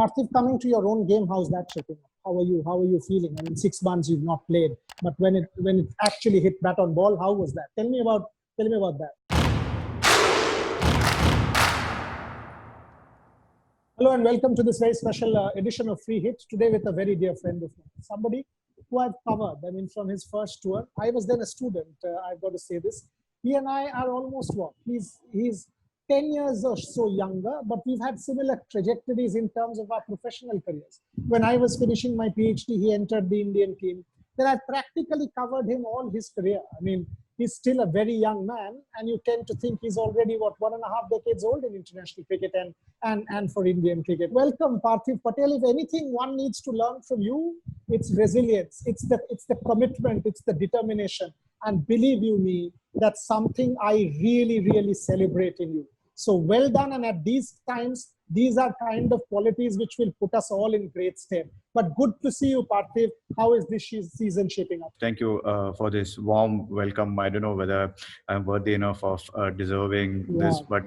Parthiv, coming to your own game, how's that shaping up? How are you? How are you feeling? I mean, 6 months you've not played, but when it actually hit bat on ball, how was that? Tell me about that. Hello and welcome to this very special edition of Free Hit. Today with a very dear friend of mine, somebody who I've covered. I mean, from his first tour, I was then a student. I've got to say this. He and I are almost what? He's 10 years or so younger, but we've had similar trajectories in terms of our professional careers. When I was finishing my PhD, he entered the Indian team. Then I practically covered him all his career. I mean, he's still a very young man, and you tend to think he's already, what, 1.5 decades old in international cricket and for Indian cricket. Welcome, Parthiv Patel. If anything one needs to learn from you, it's resilience, it's the commitment, it's the determination. And believe you me, that's something I really, really celebrate in you. So well done. And at these times, these are kind of qualities which will put us all in great stead. But good to see you, Parthiv. How is this season shaping up? Thank you for this warm welcome. I don't know whether I'm worthy enough of deserving this, but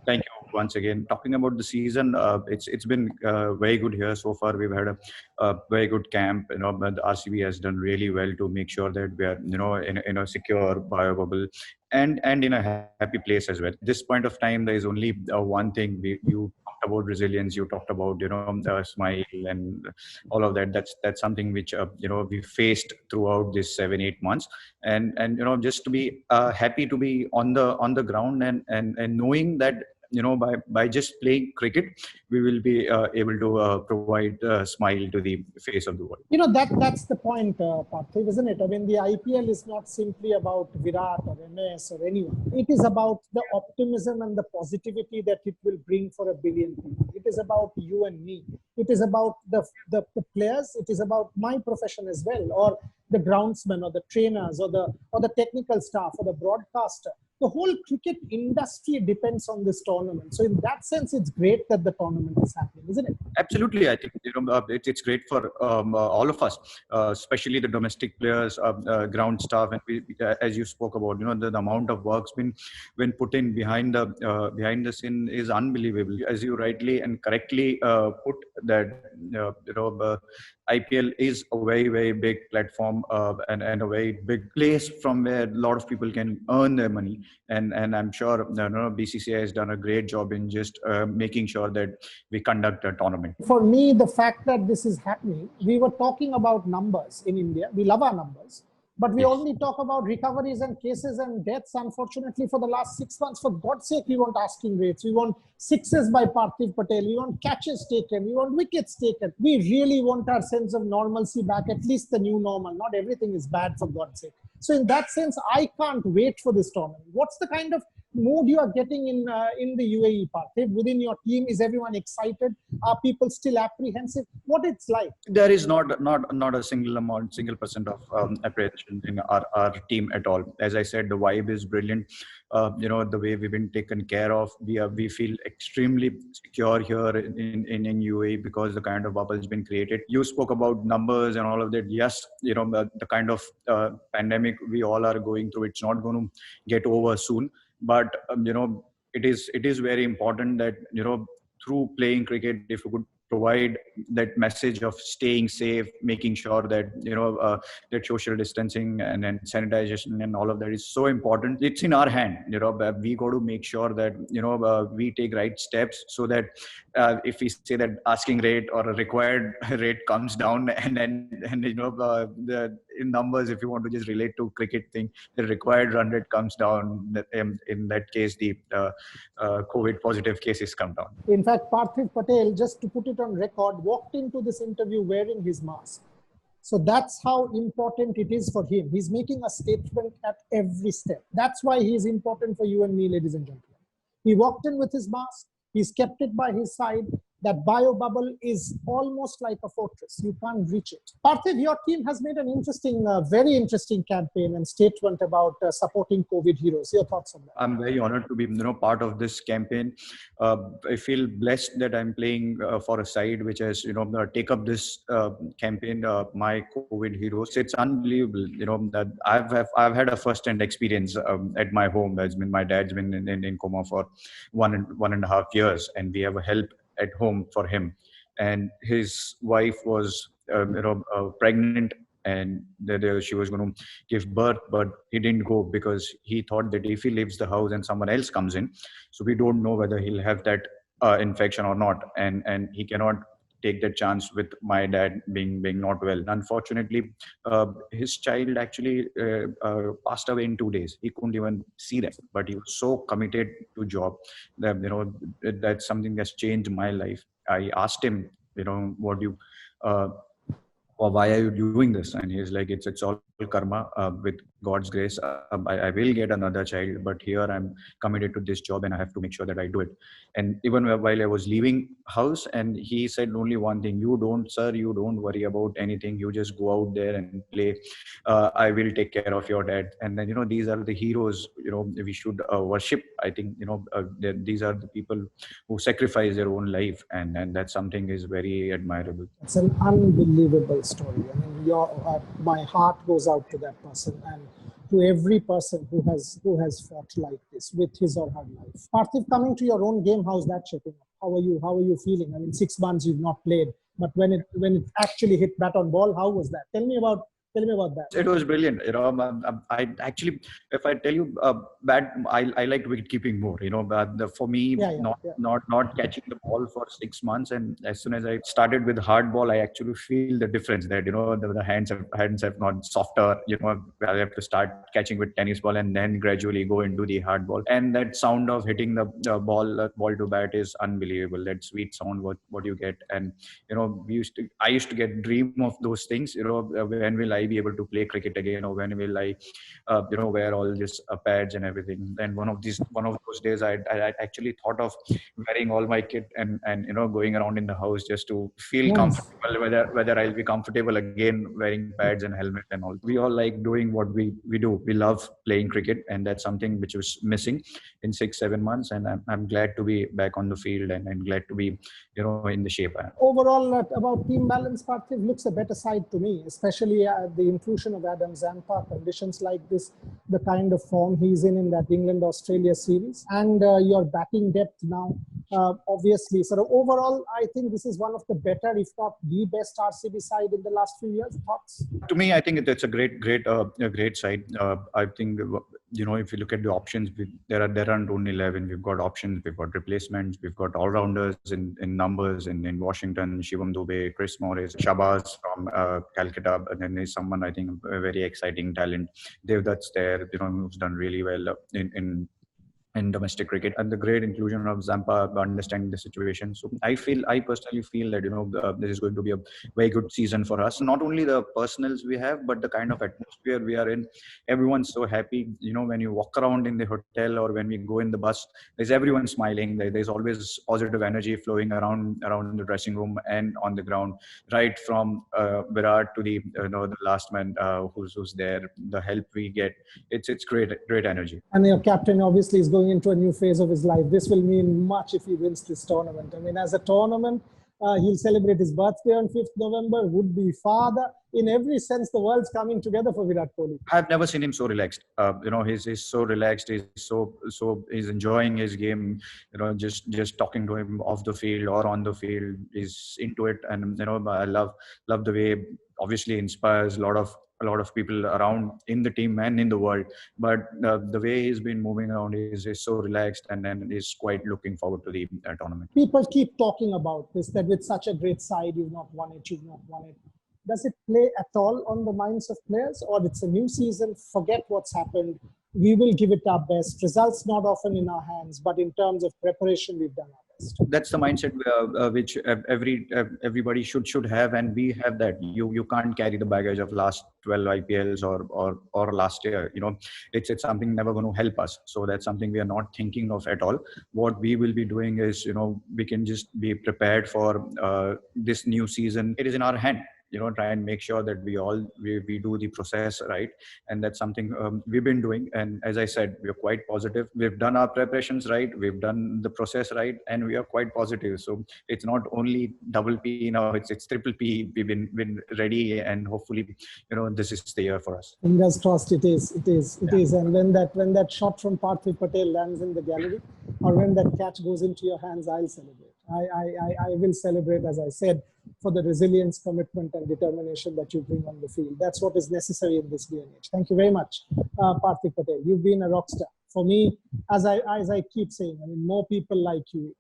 thank you once again. Talking about the season, it's been very good here so far. We've had a very good camp. You know, the RCB has done really well to make sure that we are, you know, in a secure bio bubble and in a happy place as well. At this point of time, there is only one thing. You talked about resilience. You talked about, you know, smile and all of that. That's something which you know, we faced throughout this 7-8 months, and you know, just to be happy to be on the ground and knowing that, you know, by just playing cricket, we will be able to provide a smile to the face of the world. You know, that's the point, Parthiv, isn't it? I mean, the IPL is not simply about Virat or MS or anyone. It is about the optimism and the positivity that it will bring for 1 billion people. It is about you and me. It is about the players. It is about my profession as well, or the groundsman or the trainers or the technical staff or the broadcaster. The whole cricket industry depends on this tournament. So in that sense, it's great that the tournament is happening, isn't it? Absolutely. I think, you know, it's great for all of us, especially the domestic players, ground staff. And we, as you spoke about, you know, the amount of work's been put in behind the scene is unbelievable. As you rightly and correctly put that, you know, IPL is a very, very big platform and a very big place from where a lot of people can earn their money. And I'm sure, you know, BCCI has done a great job in just making sure that we conduct a tournament. For me, the fact that this is happening, we were talking about numbers in India. We love our numbers. But we only talk about recoveries and cases and deaths, unfortunately, for the last 6 months. For God's sake, we want asking rates. We want sixes by Parthiv Patel. We want catches taken. We want wickets taken. We really want our sense of normalcy back, at least the new normal. Not everything is bad, for God's sake. So in that sense, I can't wait for this tournament. What's the kind of mood you are getting in the UAE, Parthiv? Within your team, is everyone excited? Are people still apprehensive? What it's like? There is not a single percent of apprehension in our team at all. As I said, the vibe is brilliant. You know, the way we've been taken care of, we feel extremely secure here in UAE because the kind of bubble has been created. You spoke about numbers and all of that. Yes, you know, the kind of pandemic we all are going through, it's not going to get over soon. But you know, it is very important that, you know, through playing cricket, if you could provide that message of staying safe, making sure that, you know, that social distancing and sanitization and all of that is so important. It's in our hand. You know, we got to make sure that, you know, we take right steps so that if we say that asking rate or a required rate comes down, and you know, in numbers, if you want to just relate to cricket thing, the required run rate comes down. In that case, the COVID positive cases come down. In fact, Parthiv Patel, just to put it on record, walked into this interview wearing his mask. So that's how important it is for him. He's making a statement at every step. That's why he is important for you and me, ladies and gentlemen. He walked in with his mask. He's kept it by his side. That bio bubble is almost like a fortress. You can't reach it. Parthiv, your team has made an interesting, very interesting campaign and statement about supporting COVID heroes. Your thoughts on that? I'm very honored to be, you know, part of this campaign. I feel blessed that I'm playing for a side which has, you know, take up this campaign, my COVID heroes. It's unbelievable, you know, that I've had a first-hand experience at my home. My dad's been in coma for one and a half years, and we have helped at home for him, and his wife was pregnant, and she was going to give birth, but he didn't go because he thought that if he leaves the house and someone else comes in, so we don't know whether he'll have that infection or not, and he cannot take that chance with my dad being not well. Unfortunately, his child actually passed away in 2 days. He couldn't even see them, but he was so committed to job that that's something that's changed my life. I asked him, what do you or why are you doing this? And he's like, it's all karma. With God's grace, I will get another child, but here I'm committed to this job and I have to make sure that I do it. And even while I was leaving house, and he said only one thing: you don't worry about anything, you just go out there and play. I will take care of your dad. And then these are the heroes we should worship. I think these are the people who sacrifice their own life, and that something is very admirable. It's an unbelievable story. I mean, my heart goes out to that person and to every person who has fought like this with his or her life. Parthiv, coming to your own game, how's that shaping up? How are you feeling? I mean, 6 months you've not played, but when it actually hit bat on ball, how was that? Tell me about that. It was brilliant. I actually, if I tell you, I liked wicket keeping more. But for me, not catching the ball for 6 months, and as soon as I started with hard ball, I actually feel the difference. That the hands have gone softer. I have to start catching with tennis ball, and then gradually go into the hard ball. And that sound of hitting the ball to bat is unbelievable. That sweet sound, what you get, and I used to get dream of those things. When will I be able to play cricket again, or when will I wear all these pads and everything. And one of those days I actually thought of wearing all my kit and going around in the house just to feel comfortable, whether I'll be comfortable again wearing pads and helmet and all. We all like doing what we do. We love playing cricket, and that's something which was missing in 6-7 months, and I'm glad to be back on the field, and glad to be in the shape I am. Overall, about team balance, Parthiv looks a better side to me, especially the inclusion of Adam Zampa, conditions like this, the kind of form he's in that England-Australia series, and your batting depth now, obviously. So overall, I think this is one of the better, if not the best RCB side in the last few years. Thoughts? To me, I think it's a great side. I think if you look at the options, there aren't only 11. We've got options, we've got replacements, we've got all-rounders in numbers in Washington, Shivam Dube, Chris Morris, Shabazz from Calcutta, and then there's someone, I think, a very exciting talent, Devdutt's there, who's done really well in domestic cricket, and the great inclusion of Zampa understanding the situation. So I personally feel that this is going to be a very good season for us. Not only the personals we have, but the kind of atmosphere we are in. Everyone's so happy. When you walk around in the hotel or when we go in the bus, there's everyone smiling. There's always positive energy flowing around the dressing room and on the ground. Right from Virat to the last man who's there. The help we get, it's great energy. And your captain obviously is going into a new phase of his life. This will mean much if he wins this tournament. I mean, as a tournament, he'll celebrate his birthday on 5th November, would be father. In every sense, the world's coming together for Virat Kohli. I've never seen him so relaxed. He's so relaxed. He's enjoying his game. Just talking to him off the field or on the field, he's into it. And I love the way. Obviously, inspires a lot of people around in the team and in the world. But the way he's been moving around is so relaxed, and then is quite looking forward to the tournament. People keep talking about this, that with such a great side, you've not won it. Does it play at all on the minds of players, or it's a new season, forget what's happened, we will give it our best, results not often in our hands, but in terms of preparation, we've done our best? That's the mindset which everybody should have, and we have that. You can't carry the baggage of last 12 IPLs or last year. It's something never going to help us. So that's something we are not thinking of at all. What we will be doing is, we can just be prepared for this new season. It is in our hand. Try and make sure that we do the process right. And that's something we've been doing. And as I said, we're quite positive. We've done our preparations right. We've done the process right. And we are quite positive. So it's not only double P now, it's triple P. We've been ready, and hopefully, this is the year for us. Fingers crossed it is. And when that shot from Parthiv Patel lands in the gallery, or when that catch goes into your hands, I'll celebrate. I will celebrate, as I said, for the resilience, commitment, and determination that you bring on the field. That's what is necessary in this day and age. Thank you very much, Parthiv Patel. You've been a rock star. For me, as I keep saying, I mean, more people like you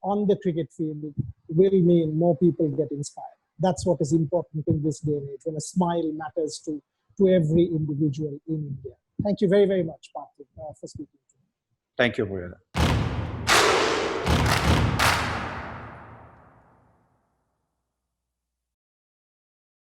on the cricket field will mean more people get inspired. That's what is important in this day and age, when a smile matters to every individual in India. Thank you very, very much, Parthiv, for speaking to me. Thank you, Murali.